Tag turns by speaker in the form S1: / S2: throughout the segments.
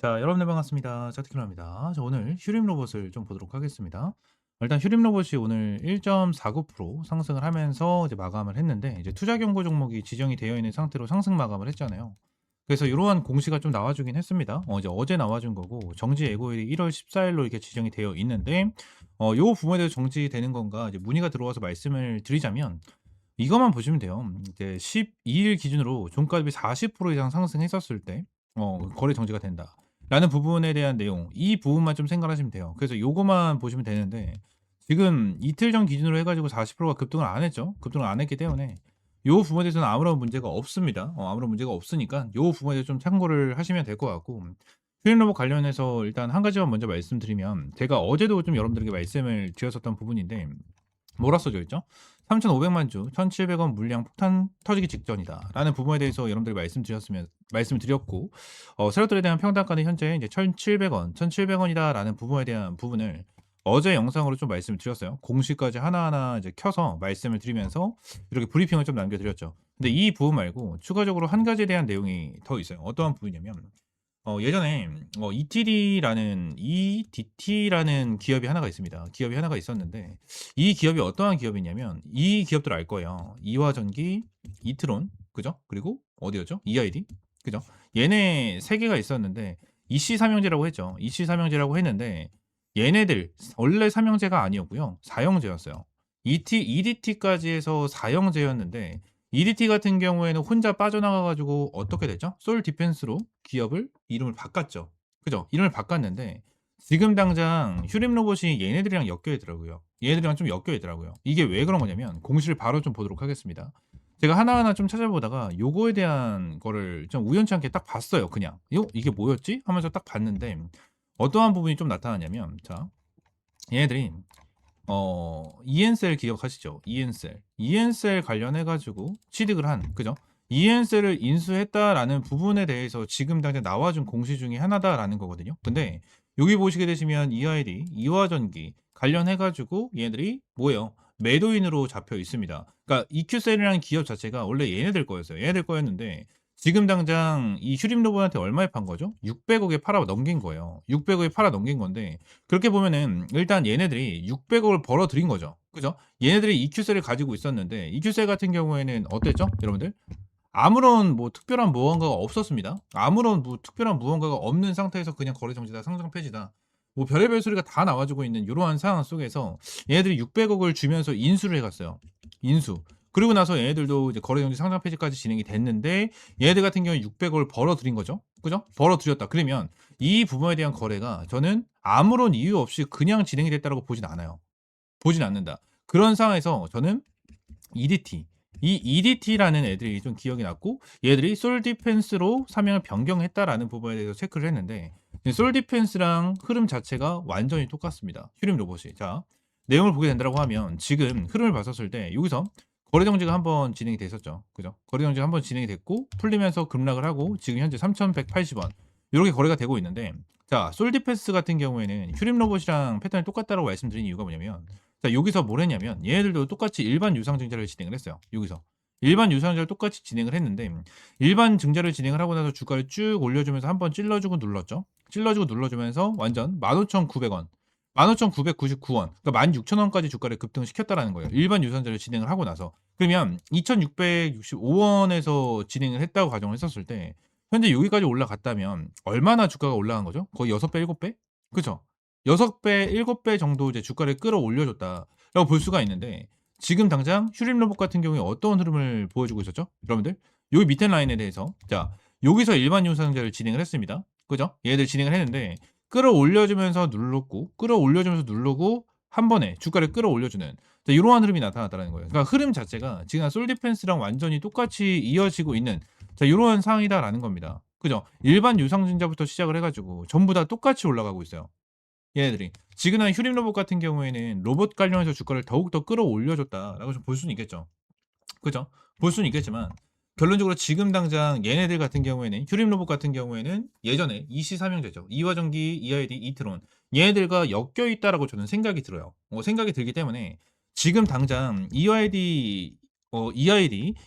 S1: 자, 여러분들 반갑습니다. 짜트킬러입니다. 자, 오늘 휴림 로봇을 좀 보도록 하겠습니다. 일단 휴림 로봇이 오늘 1.49% 상승을 하면서 이제 마감을 했는데, 이제 투자 경고 종목이 지정이 되어 있는 상태로 상승 마감을 했잖아요. 그래서 이러한 공시가 좀 나와주긴 했습니다. 이제 어제 나와준 거고, 정지 예고일이 1월 14일로 이렇게 지정이 되어 있는데, 요 부분에 대해서 정지되는 건가, 이제 문의가 들어와서 말씀을 드리자면, 이것만 보시면 돼요. 이제 12일 기준으로 종가 대비 40% 이상 상승했었을 때, 거래 정지가 된다. 라는 부분에 대한 내용, 이 부분만 좀 생각하시면 돼요. 그래서 요거만 보시면 되는데, 지금 이틀 전 기준으로 해가지고 40%가 급등을 안 했죠. 급등을 안 했기 때문에 요 부분에 대해서는 아무런 문제가 없습니다. 아무런 문제가 없으니까 요 부분에 대해서 좀 참고를 하시면 될 것 같고, 휴일 로봇 관련해서 일단 한 가지만 먼저 말씀드리면, 제가 어제도 좀 여러분들에게 말씀을 드렸었던 부분인데, 뭐라 써져 있죠? 3,500만 주, 1,700원 물량 폭탄 터지기 직전이다라는 부분에 대해서 여러분들이 말씀을 드렸고, 세력들에 대한 평단가는 현재 이제 1,700원, 1,700원이다라는 부분에 대한 부분을 어제 영상으로 좀 말씀을 드렸어요. 공시까지 하나하나 이제 켜서 말씀을 드리면서 이렇게 브리핑을 좀 남겨드렸죠. 근데 이 부분 말고 추가적으로 한 가지에 대한 내용이 더 있어요. 어떠한 부분이냐면, 예전에 EDT라는 기업이 하나가 있습니다. 기업이 하나가 있었는데, 이 기업이 어떠한 기업이냐면, 이 기업들 알 거예요. 이화전기, 이트론, 그죠? 그리고 어디였죠? EID, 그죠? 얘네 세 개가 있었는데, 이씨 삼형제라고 했죠. 이씨 삼형제라고 했는데, 얘네들 원래 삼형제가 아니었고요, 사형제였어요. EDT까지 해서 사형제였는데, EDT 같은 경우에는 혼자 빠져나가 가지고 어떻게 됐죠? 솔 디펜스로 기업을 이름을 바꿨죠. 그죠? 이름을 바꿨는데, 지금 당장 휴림 로봇이 얘네들이랑 엮여 있더라고요. 얘네들이랑 좀 엮여 있더라고요. 이게 왜 그런 거냐면, 공시를 바로 좀 보도록 하겠습니다. 제가 하나하나 좀 찾아보다가 요거에 대한 거를 좀 우연치 않게 딱 봤어요, 그냥. 이게 뭐였지?' 하면서 딱 봤는데, 어떠한 부분이 좀 나타나냐면, 자, 얘네들이 이엔셀 기억하시죠? 이엔셀. 이엔셀 관련해 가지고 취득을 한, 그죠? 이엔셀을 인수했다라는 부분에 대해서 지금 당장 나와준 공시 중에 하나다라는 거거든요. 근데 여기 보시게 되시면 EID, 이화전기 관련해 가지고 얘네들이 뭐예요? 매도인으로 잡혀 있습니다. 그러니까 EQ셀이라는 기업 자체가 원래 얘네들 거였어요. 얘네들 거였는데, 지금 당장 이 휴림 로봇한테 얼마에 판 거죠? 600억에 팔아 넘긴 거예요. 600억에 팔아 넘긴 건데, 그렇게 보면은 일단 얘네들이 600억을 벌어들인 거죠. 그죠? 얘네들이 EQ셀을 가지고 있었는데, EQ셀 같은 경우에는 어땠죠? 여러분들? 아무런 뭐 특별한 무언가가 없었습니다. 아무런 뭐 특별한 무언가가 없는 상태에서 그냥 거래 정지다, 상장 폐지다, 뭐 별의별 소리가 다 나와 주고 있는 요러한 상황 속에서 얘네들이 600억을 주면서 인수를 해 갔어요. 인수. 그리고 나서 얘네들도 이제 거래 정지, 상장 폐지까지 진행이 됐는데, 얘네들 같은 경우에 600억을 벌어들인 거죠. 그죠? 벌어들였다. 그러면 이 부분에 대한 거래가 저는 아무런 이유 없이 그냥 진행이 됐다라고 보진 않아요. 보진 않는다. 그런 상황에서 저는 EDT, 이 EDT라는 애들이 좀 기억이 났고, 얘들이 솔 디펜스로 사명을 변경했다라는 부분에 대해서 체크를 했는데, 솔 디펜스랑 흐름 자체가 완전히 똑같습니다. 휴림 로봇이. 자, 내용을 보게 된다고 하면, 지금 흐름을 봤었을 때 여기서 거래 정지가 한번 진행이 됐었죠. 그죠? 거래 정지가 한번 진행이 됐고 풀리면서 급락을 하고 지금 현재 3,180원 이렇게 거래가 되고 있는데, 자, 솔 디펜스 같은 경우에는 휴림 로봇이랑 패턴이 똑같다고 말씀드린 이유가 뭐냐면, 자, 여기서 뭘 했냐면 얘네들도 똑같이 일반 유상 증자를 진행을 했어요. 여기서 일반 유상 증자를 똑같이 진행을 했는데, 일반 증자를 진행을 하고 나서 주가를 쭉 올려주면서 한번 찔러주고 눌렀죠. 찔러주고 눌러주면서 완전 15,900원, 15,999원, 그러니까 16,000원까지 주가를 급등시켰다라는 거예요. 일반 유상증자를 진행을 하고 나서. 그러면 2,665원에서 진행을 했다고 가정을 했었을 때, 현재 여기까지 올라갔다면 얼마나 주가가 올라간 거죠? 거의 6배, 7배? 그죠? 6배, 7배 정도 이제 주가를 끌어올려 줬다라고 볼 수가 있는데, 지금 당장 휴림 로봇 같은 경우에 어떤 흐름을 보여주고 있었죠? 여러분들? 여기 밑에 라인에 대해서, 자, 여기서 일반 유상증자를 진행을 했습니다. 그죠? 얘들 진행을 했는데, 끌어올려 주면서 눌렀고, 끌어올려 주면서 누르고 한 번에 주가를 끌어올려 주는, 자, 이러한 흐름이 나타났다는 거예요. 그러니까 흐름 자체가 지금 솔 디펜스랑 완전히 똑같이 이어지고 있는, 자, 요런 상황이다라는 겁니다. 그죠? 일반 유상증자부터 시작을 해 가지고 전부 다 똑같이 올라가고 있어요, 얘네들이. 지그나 휴림 로봇 같은 경우에는 로봇 관련해서 주가를 더욱더 끌어올려 줬다라고 좀 볼 수는 있겠죠. 그죠? 볼 수는 있겠지만, 결론적으로 지금 당장 얘네들 같은 경우에는, 휴림 로봇 같은 경우에는 예전에 이씨 삼형제죠. 이화전기, EID, 이트론, 얘네들과 엮여 있다라고 저는 생각이 들어요. 생각이 들기 때문에 지금 당장 EID,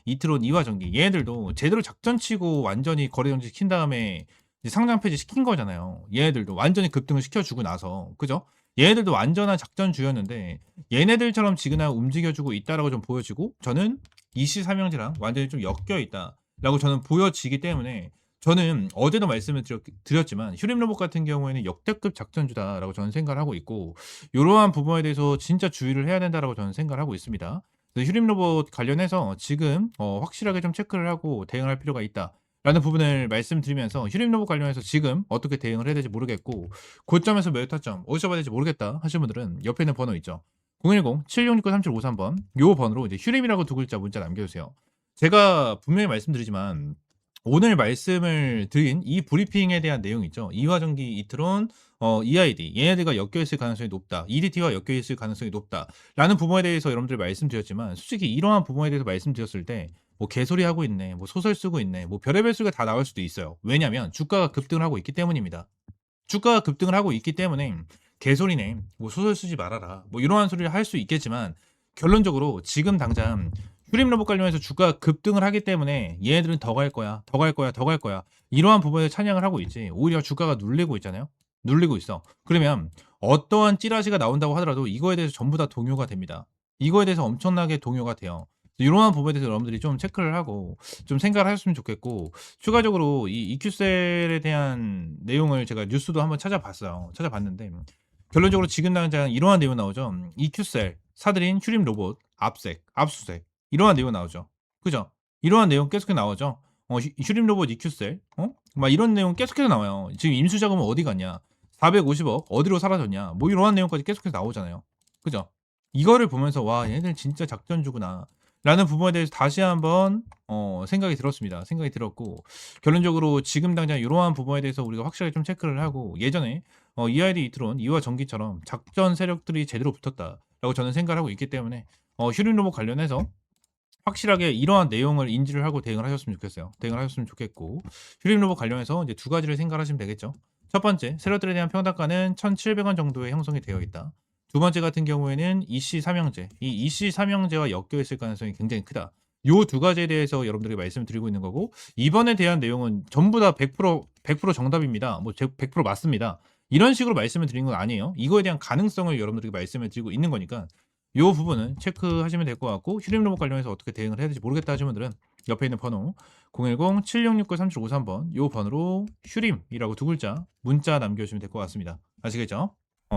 S1: 이트론, 이화전기 얘네들도 제대로 작전 치고 완전히 거래 정지 시킨 다음에 이제 상장 폐지 시킨 거잖아요. 얘네들도 완전히 급등을 시켜주고 나서. 그죠? 얘네들도 완전한 작전주였는데 얘네들처럼 지그나 움직여주고 있다라고 좀 보여지고 저는 이씨 삼형제랑 완전히 좀 엮여 있다라고 저는 보여지기 때문에 저는 어제도 말씀을 드렸지만 휴림 로봇 같은 경우에는 역대급 작전주다라고 저는 생각을 하고 있고 이러한 부분에 대해서 진짜 주의를 해야 된다라고 저는 생각을 하고 있습니다. 그래서 휴림 로봇 관련해서 지금 확실하게 좀 체크를 하고 대응할 필요가 있다. 라는 부분을 말씀드리면서 휴림 로봇 관련해서 지금 어떻게 대응을 해야 될지 모르겠고 고점에서 매도 타점 어디서 봐야 될지 모르겠다 하시는 분들은 옆에 있는 번호 있죠. 010-7669-3753번 요 번호로 이제 휴림이라고 두 글자 문자 남겨주세요. 제가 분명히 말씀드리지만 오늘 말씀을 드린 이 브리핑에 대한 내용 있죠. 이화전기, 이트론, EID 얘네들과 엮여 있을 가능성이 높다. EDT와 엮여 있을 가능성이 높다. 라는 부분에 대해서 여러분들 말씀드렸지만 솔직히 이러한 부분에 대해서 말씀드렸을 때 뭐 개소리 하고 있네. 뭐 소설 쓰고 있네. 뭐 별의별 소리가 다 나올 수도 있어요. 왜냐면 주가가 급등을 하고 있기 때문입니다. 주가가 급등을 하고 있기 때문에 개소리네. 뭐 소설 쓰지 말아라. 뭐 이러한 소리를 할 수 있겠지만 결론적으로 지금 당장 휴림 로봇 관련해서 주가가 급등을 하기 때문에 얘네들은 더 갈 거야. 더 갈 거야. 더 갈 거야. 이러한 부분에 찬양을 하고 있지. 오히려 주가가 눌리고 있잖아요. 눌리고 있어. 그러면 어떠한 찌라시가 나온다고 하더라도 이거에 대해서 전부 다 동요가 됩니다. 이거에 대해서 엄청나게 동요가 돼요. 이러한 부분에 대해서 여러분들이 좀 체크를 하고 좀 생각을 하셨으면 좋겠고 추가적으로 이 EQ셀에 대한 내용을 제가 뉴스도 한번 찾아봤어요. 찾아봤는데 결론적으로 지금 당장 이러한 내용 나오죠. EQ셀 사들인 휴림 로봇 압색, 압수색 이러한 내용 나오죠. 그죠? 이러한 내용 계속해서 나오죠. 휴림 로봇 EQ셀 막 이런 내용 계속해서 나와요. 지금 임수 자금은 어디 갔냐? 450억 어디로 사라졌냐? 뭐 이러한 내용까지 계속해서 나오잖아요. 그죠? 이거를 보면서 와 얘네들 진짜 작전주구나. 라는 부분에 대해서 다시 한번 생각이 들었습니다. 생각이 들었고 결론적으로 지금 당장 이러한 부분에 대해서 우리가 확실하게 좀 체크를 하고 예전에 EID 이트론 이와 전기처럼 작전 세력들이 제대로 붙었다라고 저는 생각을 하고 있기 때문에 휴림 로봇 관련해서 확실하게 이러한 내용을 인지를 하고 대응을 하셨으면 좋겠어요. 대응을 하셨으면 좋겠고 휴림 로봇 관련해서 이제 두 가지를 생각하시면 되겠죠. 첫 번째, 세력들에 대한 평단가는 1,700원 정도에 형성이 되어 있다. 두 번째 같은 경우에는 이씨 삼형제, 이 이씨 삼형제와 엮여 있을 가능성이 굉장히 크다. 요 두 가지에 대해서 여러분들에게 말씀드리고 있는 거고 이번에 대한 내용은 전부 다 100% 정답입니다. 뭐 100% 맞습니다. 이런 식으로 말씀을 드린 건 아니에요. 이거에 대한 가능성을 여러분들에게 말씀을 드리고 있는 거니까 요 부분은 체크하시면 될 것 같고 휴림 로봇 관련해서 어떻게 대응을 해야 될지 모르겠다 하시는 분들은 옆에 있는 번호 010-7669-3753번 요 번호로 휴림이라고 두 글자 문자 남겨주시면 될 것 같습니다. 아시겠죠?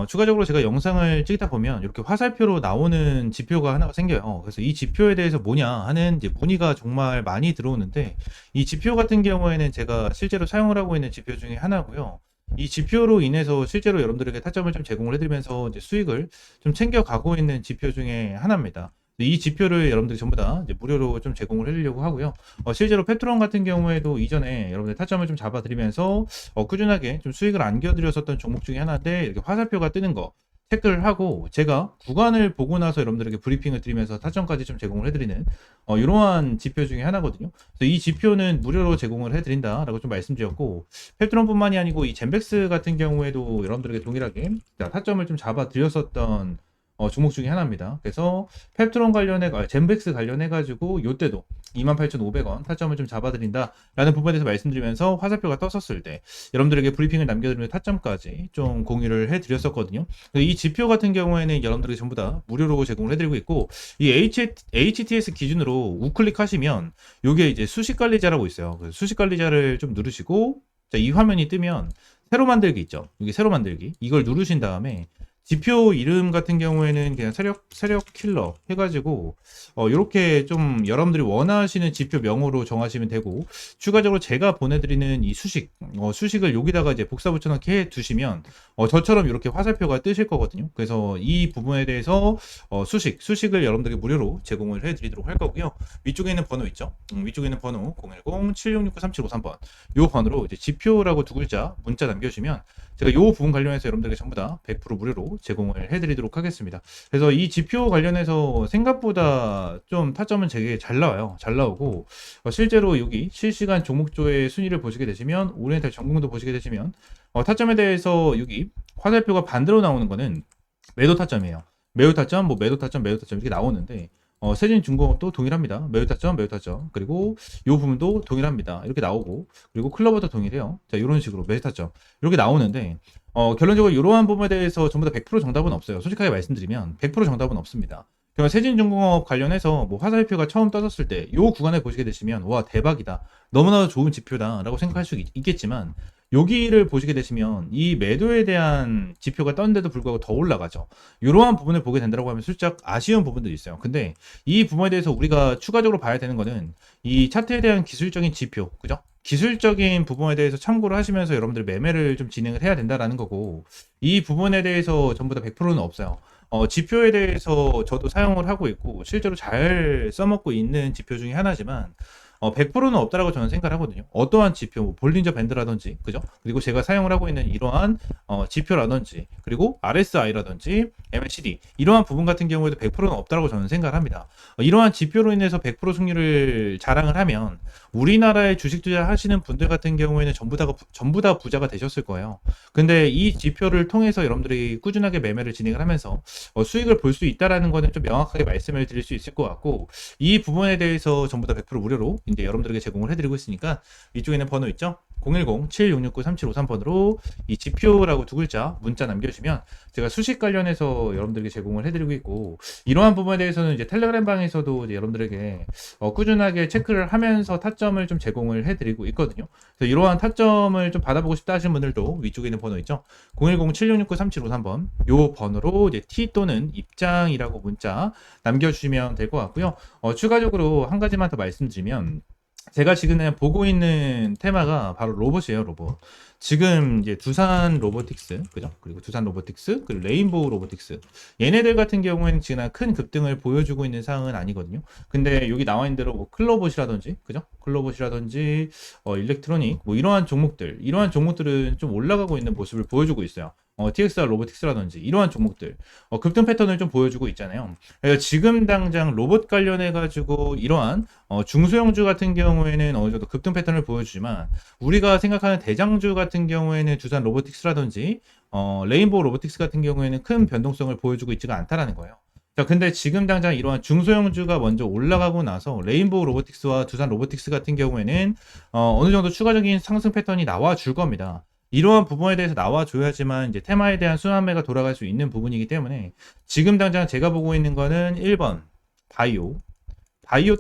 S1: 추가적으로 제가 영상을 찍다 보면 이렇게 화살표로 나오는 지표가 하나가 생겨요. 그래서 이 지표에 대해서 뭐냐 하는 이제 문의가 정말 많이 들어오는데 이 지표 같은 경우에는 제가 실제로 사용을 하고 있는 지표 중에 하나고요. 이 지표로 인해서 실제로 여러분들에게 타점을 좀 제공을 해드리면서 이제 수익을 좀 챙겨가고 있는 지표 중에 하나입니다. 이 지표를 여러분들이 전부 다 이제 무료로 좀 제공을 해드리려고 하고요. 실제로 페트론 같은 경우에도 이전에 여러분들 타점을 좀 잡아드리면서 꾸준하게 좀 수익을 안겨드렸었던 종목 중에 하나인데 이렇게 화살표가 뜨는 거 체크를 하고 제가 구간을 보고 나서 여러분들에게 브리핑을 드리면서 타점까지 좀 제공을 해드리는 이러한 지표 중에 하나거든요. 그래서 이 지표는 무료로 제공을 해드린다라고 좀 말씀드렸고 페트론뿐만이 아니고 이 젠백스 같은 경우에도 여러분들에게 동일하게 타점을 좀 잡아드렸었던 종목 중에 하나입니다. 그래서 펩트론 젠백스 관련해가지고 요때도 28,500원 타점을 좀 잡아드린다라는 부분에 대해서 말씀드리면서 화살표가 떴었을 때 여러분들에게 브리핑을 남겨드리면 타점까지 좀 공유를 해드렸었거든요. 이 지표 같은 경우에는 여러분들에게 전부 다 무료로 제공을 해드리고 있고 이 HTS 기준으로 우클릭하시면 요게 이제 수식관리자라고 있어요. 수식관리자를 좀 누르시고 자, 이 화면이 뜨면 새로 만들기 있죠. 여기 새로 만들기 이걸 누르신 다음에 지표 이름 같은 경우에는 그냥 세력 킬러 해가지고 이렇게 좀 여러분들이 원하시는 지표 명으로 정하시면 되고 추가적으로 제가 보내드리는 이 수식을 여기다가 이제 복사 붙여넣기 해 두시면 저처럼 이렇게 화살표가 뜨실 거거든요. 그래서 이 부분에 대해서 수식을 여러분들에게 무료로 제공을 해드리도록 할 거고요. 위쪽에 있는 번호 있죠. 위쪽에 있는 번호 010-7669-3753번 이 번호로 이제 지표라고 두 글자 문자 남겨주시면 제가 이 부분 관련해서 여러분들에게 전부 다 100% 무료로 제공을 해드리도록 하겠습니다. 그래서 이 지표 관련해서 생각보다 좀 타점은 되게 잘 나와요. 잘 나오고 실제로 여기 실시간 종목조의 순위를 보시게 되시면 오리엔탈 전공도 보시게 되시면 타점에 대해서 여기 화살표가 반대로 나오는 거는 매도 타점이에요. 매도 타점, 매도 타점, 매도 타점 이렇게 나오는데 세진중공업도 동일합니다. 매우 타점, 매우 타점. 그리고 요 부분도 동일합니다. 이렇게 나오고, 그리고 클로버도 동일해요. 자, 이런 식으로 매우 타점. 이렇게 나오는데, 결론적으로 이러한 부분에 대해서 전부 다 100% 정답은 없어요. 솔직하게 말씀드리면 100% 정답은 없습니다. 그러면 세진중공업 관련해서 뭐 화살표가 처음 떠졌을 때 요 구간을 보시게 되시면 와 대박이다. 너무나도 좋은 지표다라고 생각할 수 있겠지만 여기를 보시게 되시면 이 매도에 대한 지표가 떴는데도 불구하고 더 올라가죠. 이러한 부분을 보게 된다고 하면 살짝 아쉬운 부분도 있어요. 근데 이 부분에 대해서 우리가 추가적으로 봐야 되는 거는 이 차트에 대한 기술적인 지표, 그죠? 기술적인 부분에 대해서 참고를 하시면서 여러분들 매매를 좀 진행을 해야 된다라는 거고 이 부분에 대해서 전부 다 100%는 없어요. 지표에 대해서 저도 사용을 하고 있고 실제로 잘 써먹고 있는 지표 중에 하나지만 100%는 없다라고 저는 생각을 하거든요. 어떠한 지표, 뭐 볼린저 밴드라든지, 그죠? 그리고 제가 사용을 하고 있는 이러한 지표라든지, 그리고 RSI라든지, MACD 이러한 부분 같은 경우에도 100%는 없다라고 저는 생각을 합니다. 이러한 지표로 인해서 100% 승률을 자랑을 하면 우리나라에 주식 투자하시는 분들 같은 경우에는 전부 다 부자가 되셨을 거예요. 근데 이 지표를 통해서 여러분들이 꾸준하게 매매를 진행을 하면서 수익을 볼 수 있다라는 거는 좀 명확하게 말씀을 드릴 수 있을 것 같고 이 부분에 대해서 전부 다 100% 무료로 이제 여러분들에게 제공을 해드리고 있으니까 위쪽에 있는 번호 있죠? 010-7669-3753번으로 이 지표라고 두 글자 문자 남겨주시면 제가 수식 관련해서 여러분들에게 제공을 해드리고 있고 이러한 부분에 대해서는 이제 텔레그램 방에서도 이제 여러분들에게 꾸준하게 체크를 하면서 타점을 좀 제공을 해드리고 있거든요. 그래서 이러한 타점을 좀 받아보고 싶다 하시는 분들도 위쪽에 있는 번호 있죠? 010-7669-3753번 요 번호로 이제 T 또는 입장이라고 문자 남겨주시면 될 것 같고요. 추가적으로 한 가지만 더 말씀드리면 제가 지금 보고 있는 테마가 바로 로봇이에요, 로봇. 지금 이제 두산 로보틱스, 그죠? 그리고 두산 로보틱스, 그리고 레인보우 로보틱스. 얘네들 같은 경우에는 지금 큰 급등을 보여주고 있는 상황은 아니거든요. 근데 여기 나와 있는 대로 뭐 클로봇이라든지, 그죠? 클로봇이라든지, 일렉트로닉, 뭐 이러한 종목들은 좀 올라가고 있는 모습을 보여주고 있어요. TXR 로보틱스라든지 이러한 종목들 급등 패턴을 좀 보여주고 있잖아요. 그래서 지금 당장 로봇 관련해 가지고 이러한 중소형주 같은 경우에는 어느 정도 급등 패턴을 보여주지만 우리가 생각하는 대장주 같은 경우에는 두산 로보틱스라든지 레인보우 로보틱스 같은 경우에는 큰 변동성을 보여주고 있지가 않다라는 거예요. 자, 근데 지금 당장 이러한 중소형주가 먼저 올라가고 나서 레인보우 로보틱스와 두산 로보틱스 같은 경우에는 어느 정도 추가적인 상승 패턴이 나와 줄 겁니다. 이러한 부분에 대해서 나와줘야지만 이제 테마에 대한 순환매가 돌아갈 수 있는 부분이기 때문에 지금 당장 제가 보고 있는 거는 1번 바이오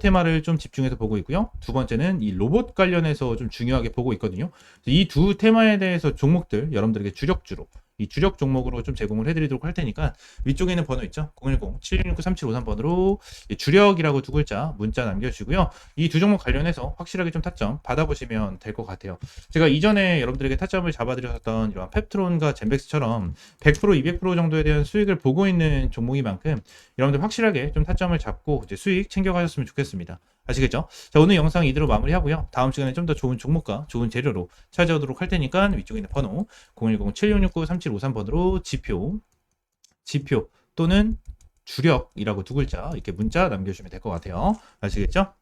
S1: 테마를 좀 집중해서 보고 있고요. 두 번째는 이 로봇 관련해서 좀 중요하게 보고 있거든요. 이 두 테마에 대해서 종목들 여러분들에게 주력주로 이 주력 종목으로 좀 제공을 해드리도록 할 테니까 위쪽에 있는 번호 있죠? 010-7669-3753번으로 주력이라고 두 글자 문자 남겨주시고요. 이 두 종목 관련해서 확실하게 좀 타점 받아보시면 될 것 같아요. 제가 이전에 여러분들에게 타점을 잡아드렸던 이런 펩트론과 젠백스처럼 100% 200% 정도에 대한 수익을 보고 있는 종목인 만큼 여러분들 확실하게 좀 타점을 잡고 이제 수익 챙겨가셨으면 좋겠습니다. 아시겠죠? 자, 오늘 영상 이대로 마무리하고요. 다음 시간에 좀 더 좋은 종목과 좋은 재료로 찾아오도록 할 테니까 위쪽에 있는 번호 010-7669-3753번으로 지표 또는 주력이라고 두 글자 이렇게 문자 남겨주시면 될 것 같아요. 아시겠죠?